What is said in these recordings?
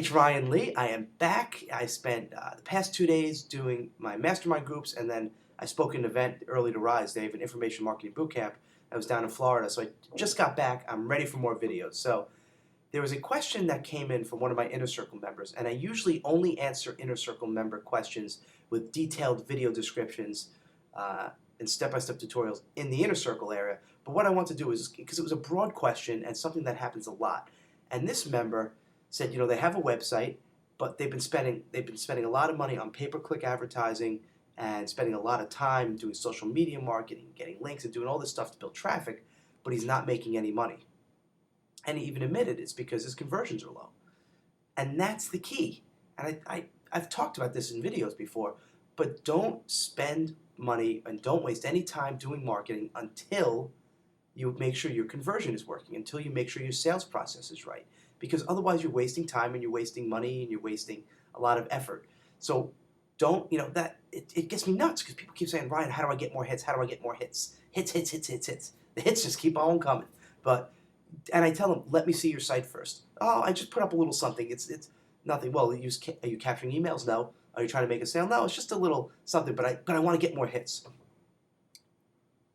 It's Ryan Lee. I am back. I spent the past 2 days doing my mastermind groups, and then I spoke at an event, Early to Rise. They have an information marketing boot camp. I was down in Florida, so I just got back. I'm ready for more videos. So there was a question that came in from one of my Inner Circle members, and I usually only answer Inner Circle member questions with detailed video descriptions and step-by-step tutorials in the Inner Circle area. But what I want to do is, because it was a broad question and something that happens a lot, and this member said, you know, they have a website, but they've been spending a lot of money on pay-per-click advertising and spending a lot of time doing social media marketing, getting links and doing all this stuff to build traffic, but he's not making any money. And he even admitted it's because his conversions are low. And that's the key. And I've talked about this in videos before, but don't spend money and don't waste any time doing marketing until you make sure your conversion is working, until you make sure your sales process is right. Because otherwise you're wasting time and you're wasting money and you're wasting a lot of effort. So don't, you know, it gets me nuts because people keep saying, Ryan, how do I get more hits? How do I get more hits? Hits. The hits just keep on coming. And I tell them, let me see your site first. Oh, I just put up a little something. It's nothing. Well, are you capturing emails? No. Are you trying to make a sale? No, it's just a little something, but I want to get more hits.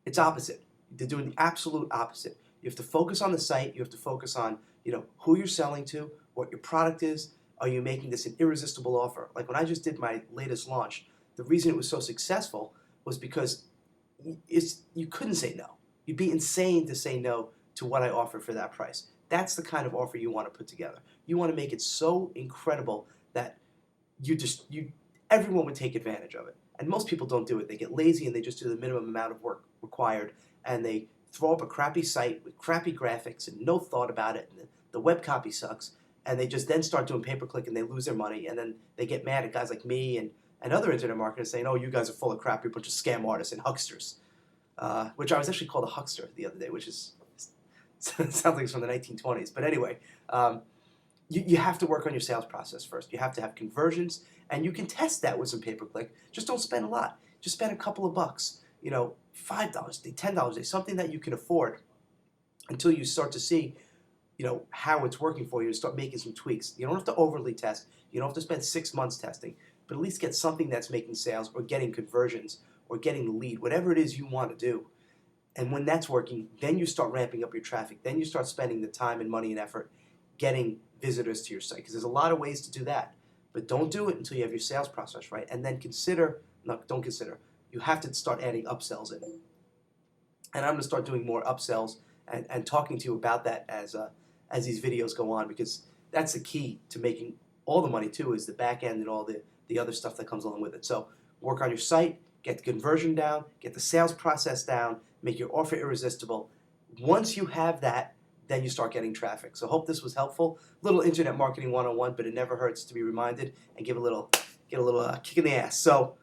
It's opposite. They're doing the absolute opposite. You have to focus on the site. You have to focus on, you know, who you're selling to, what your product is. Are you making this an irresistible offer? Like when I just did my latest launch, the reason it was so successful was because you couldn't say no. You'd be insane to say no to what I offer for that price. That's the kind of offer you want to put together. You want to make it so incredible that everyone would take advantage of it. And most people don't do it. They get lazy and they just do the minimum amount of work required, and they throw up a crappy site with crappy graphics and no thought about it, and the web copy sucks, and they just then start doing pay-per-click and they lose their money, and then they get mad at guys like me and other internet marketers saying, oh, you guys are full of crap, you're a bunch of scam artists and hucksters, which I was actually called a huckster the other day, which is sounds like it's from the 1920s. But anyway, you have to work on your sales process first. You have to have conversions, and you can test that with some pay-per-click. Just don't spend a lot. Just spend a couple of bucks. You know, $5, $10, something that you can afford until you start to see, you know, how it's working for you and start making some tweaks. You don't have to overly test. You don't have to spend 6 months testing, but at least get something that's making sales or getting conversions or getting the lead, whatever it is you want to do. And when that's working, then you start ramping up your traffic. Then you start spending the time and money and effort getting visitors to your site, because there's a lot of ways to do that. But don't do it until you have your sales process right. And then you have to start adding upsells in. And I'm going to start doing more upsells and talking to you about that as these videos go on, because that's the key to making all the money too, is the back end and all the other stuff that comes along with it. So work on your site, get the conversion down, get the sales process down, make your offer irresistible. Once you have that, then you start getting traffic. So hope this was helpful. Little internet marketing 101, but it never hurts to be reminded and get a little kick in the ass. So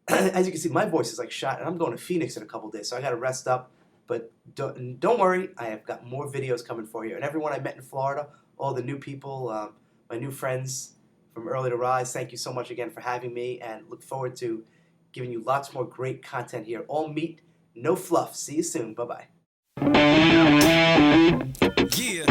as you can see, my voice is like shot, and I'm going to Phoenix in a couple days, so I got to rest up. But don't worry, I have got more videos coming for you. And everyone I met in Florida, all the new people, my new friends from Early to Rise, thank you so much again for having me, and look forward to giving you lots more great content here. All meat, no fluff. See you soon. Bye-bye. Yeah.